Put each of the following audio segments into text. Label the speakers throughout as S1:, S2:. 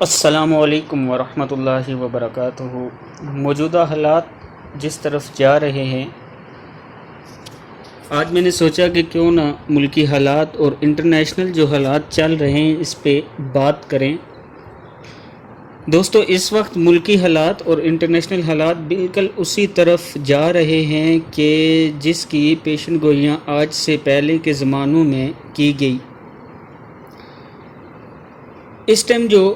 S1: السلام علیکم ورحمۃ اللہ وبرکاتہ۔ موجودہ حالات جس طرف جا رہے ہیں، آج میں نے سوچا کہ کیوں نہ ملکی حالات اور انٹرنیشنل جو حالات چل رہے ہیں اس پہ بات کریں۔ دوستو، اس وقت ملکی حالات اور انٹرنیشنل حالات بالکل اسی طرف جا رہے ہیں کہ جس کی پیشن گوئیاں آج سے پہلے کے زمانوں میں کی گئی۔ اس ٹائم جو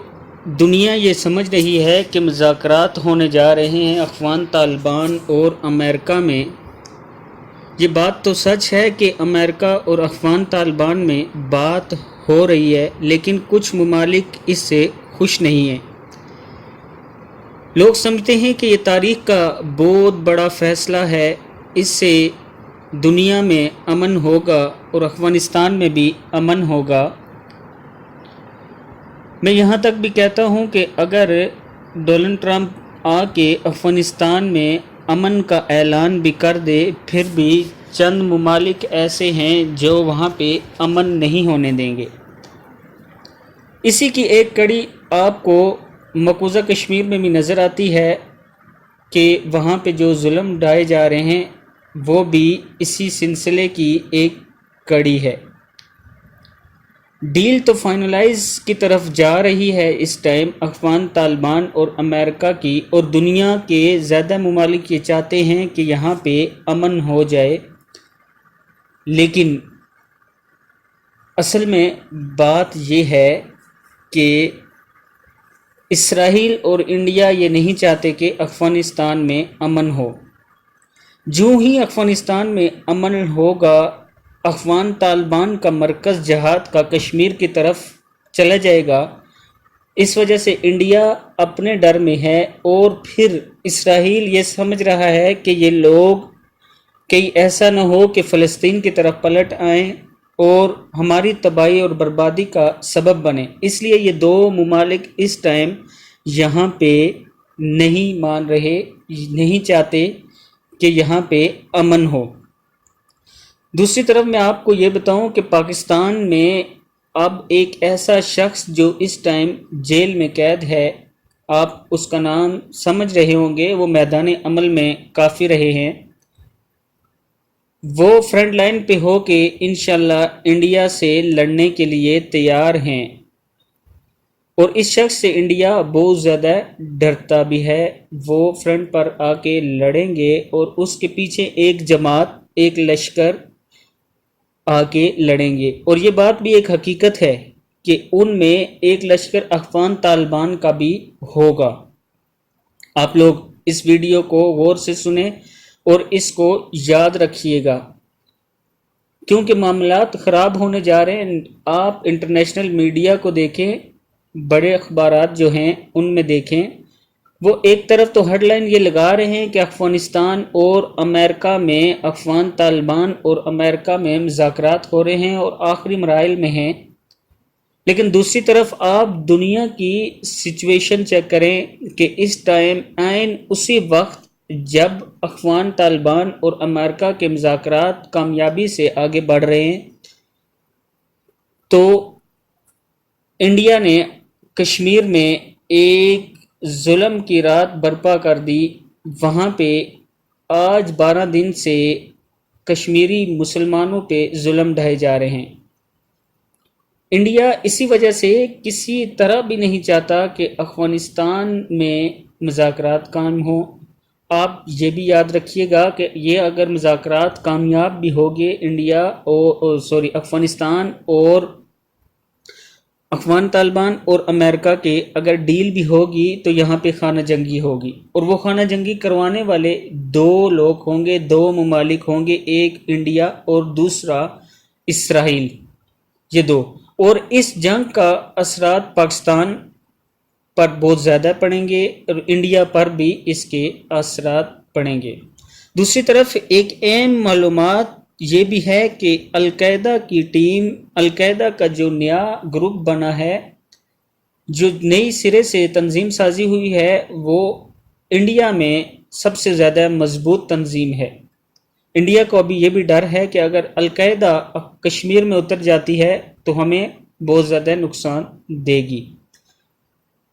S1: دنیا یہ سمجھ رہی ہے کہ مذاکرات ہونے جا رہے ہیں افغان طالبان اور امریکہ میں، یہ بات تو سچ ہے کہ امریکہ اور افغان طالبان میں بات ہو رہی ہے، لیکن کچھ ممالک اس سے خوش نہیں ہیں۔ لوگ سمجھتے ہیں کہ یہ تاریخ کا بہت بڑا فیصلہ ہے، اس سے دنیا میں امن ہوگا اور افغانستان میں بھی امن ہوگا۔ میں یہاں تک بھی کہتا ہوں کہ اگر ڈونلڈ ٹرمپ آ کے افغانستان میں امن کا اعلان بھی کر دے، پھر بھی چند ممالک ایسے ہیں جو وہاں پہ امن نہیں ہونے دیں گے۔ اسی کی ایک کڑی آپ کو مقبوضہ کشمیر میں بھی نظر آتی ہے کہ وہاں پہ جو ظلم ڈھائے جا رہے ہیں وہ بھی اسی سلسلے کی ایک کڑی ہے۔ ڈیل تو فائنلائز کی طرف جا رہی ہے اس ٹائم افغان طالبان اور امریکہ کی، اور دنیا کے زیادہ ممالک یہ چاہتے ہیں کہ یہاں پہ امن ہو جائے، لیکن اصل میں بات یہ ہے کہ اسرائیل اور انڈیا یہ نہیں چاہتے کہ افغانستان میں امن ہو۔ جو ہی افغانستان میں امن ہوگا، افغان طالبان کا مرکز جہاد کا کشمیر کی طرف چلا جائے گا۔ اس وجہ سے انڈیا اپنے ڈر میں ہے، اور پھر اسرائیل یہ سمجھ رہا ہے کہ یہ لوگ کہیں ایسا نہ ہو کہ فلسطین کی طرف پلٹ آئیں اور ہماری تباہی اور بربادی کا سبب بنے۔ اس لیے یہ دو ممالک اس ٹائم یہاں پہ نہیں مان رہے، نہیں چاہتے کہ یہاں پہ امن ہو۔ دوسری طرف میں آپ کو یہ بتاؤں کہ پاکستان میں اب ایک ایسا شخص جو اس ٹائم جیل میں قید ہے، آپ اس کا نام سمجھ رہے ہوں گے، وہ میدان عمل میں کافی رہے ہیں، وہ فرنٹ لائن پہ ہو کے انشاءاللہ انڈیا سے لڑنے کے لیے تیار ہیں، اور اس شخص سے انڈیا بہت زیادہ ڈرتا بھی ہے۔ وہ فرنٹ پر آ کے لڑیں گے اور اس کے پیچھے ایک جماعت، ایک لشکر آ کے لڑیں گے، اور یہ بات بھی ایک حقیقت ہے کہ ان میں ایک لشکر افغان طالبان کا بھی ہوگا۔ آپ لوگ اس ویڈیو کو غور سے سنیں اور اس کو یاد رکھیے گا، کیونکہ معاملات خراب ہونے جا رہے ہیں۔ آپ انٹرنیشنل میڈیا کو دیکھیں، بڑے اخبارات جو ہیں ان میں دیکھیں، وہ ایک طرف تو ہیڈ لائن یہ لگا رہے ہیں کہ افغانستان اور امریکہ میں، افغان طالبان اور امریکہ میں مذاکرات ہو رہے ہیں اور آخری مراحل میں ہیں، لیکن دوسری طرف آپ دنیا کی سچویشن چیک کریں کہ اس ٹائم عین اسی وقت جب افغان طالبان اور امریکہ کے مذاکرات کامیابی سے آگے بڑھ رہے ہیں، تو انڈیا نے کشمیر میں ایک ظلم کی رات برپا کر دی۔ وہاں پہ آج 12 دن سے کشمیری مسلمانوں پہ ظلم ڈھائے جا رہے ہیں۔ انڈیا اسی وجہ سے کسی طرح بھی نہیں چاہتا کہ افغانستان میں مذاکرات قائم ہوں۔ آپ یہ بھی یاد رکھیے گا کہ یہ اگر مذاکرات کامیاب بھی ہوگے، انڈیا افغانستان اور افغان طالبان اور امریکہ کے اگر ڈیل بھی ہوگی تو یہاں پہ خانہ جنگی ہوگی، اور وہ خانہ جنگی کروانے والے دو لوگ ہوں گے، دو ممالک ہوں گے، ایک انڈیا اور دوسرا اسرائیل، یہ دو، اور اس جنگ کا اثرات پاکستان پر بہت زیادہ پڑیں گے اور انڈیا پر بھی اس کے اثرات پڑیں گے۔ دوسری طرف ایک اہم معلومات یہ بھی ہے کہ القاعدہ کی ٹیم، القاعدہ کا جو نیا گروپ بنا ہے، جو نئی سرے سے تنظیم سازی ہوئی ہے، وہ انڈیا میں سب سے زیادہ مضبوط تنظیم ہے۔ انڈیا کو ابھی یہ بھی ڈر ہے کہ اگر القاعدہ کشمیر میں اتر جاتی ہے تو ہمیں بہت زیادہ نقصان دے گی۔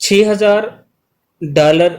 S1: $6,000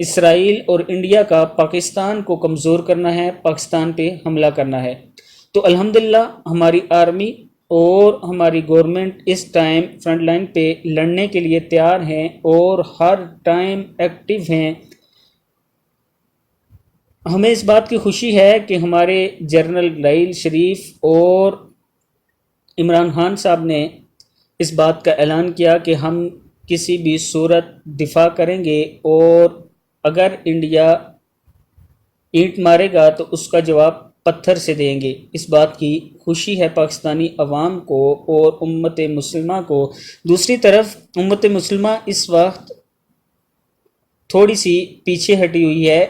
S1: اسرائیل اور انڈیا کا پاکستان کو کمزور کرنا ہے، پاکستان پہ حملہ کرنا ہے۔ تو الحمدللہ ہماری آرمی اور ہماری گورنمنٹ اس ٹائم فرنٹ لائن پہ لڑنے کے لیے تیار ہیں اور ہر ٹائم ایکٹیو ہیں۔ ہمیں اس بات کی خوشی ہے کہ ہمارے جنرل رحیل شریف اور عمران خان صاحب نے اس بات کا اعلان کیا کہ ہم کسی بھی صورت دفاع کریں گے، اور اگر انڈیا اینٹ مارے گا تو اس کا جواب پتھر سے دیں گے۔ اس بات کی خوشی ہے پاکستانی عوام کو اور امت مسلمہ کو۔ دوسری طرف امت مسلمہ اس وقت تھوڑی سی پیچھے ہٹی ہوئی ہے،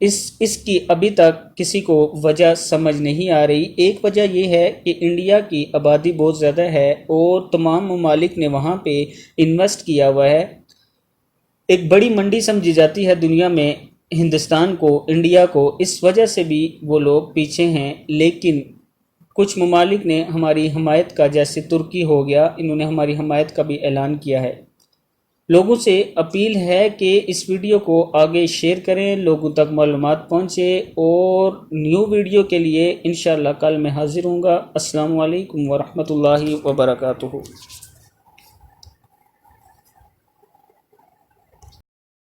S1: اس کی ابھی تک کسی کو وجہ سمجھ نہیں آ رہی۔ ایک وجہ یہ ہے کہ انڈیا کی آبادی بہت زیادہ ہے اور تمام ممالک نے وہاں پہ انویسٹ کیا ہوا ہے، ایک بڑی منڈی سمجھی جاتی ہے دنیا میں ہندوستان کو، انڈیا کو، اس وجہ سے بھی وہ لوگ پیچھے ہیں۔ لیکن کچھ ممالک نے ہماری حمایت کا، جیسے ترکی ہو گیا، انہوں نے ہماری حمایت کا بھی اعلان کیا ہے۔ لوگوں سے اپیل ہے کہ اس ویڈیو کو آگے شیئر کریں، لوگوں تک معلومات پہنچے، اور نیو ویڈیو کے لیے انشاءاللہ کل میں حاضر ہوں گا۔ السلام علیکم ورحمۃ اللہ وبرکاتہ۔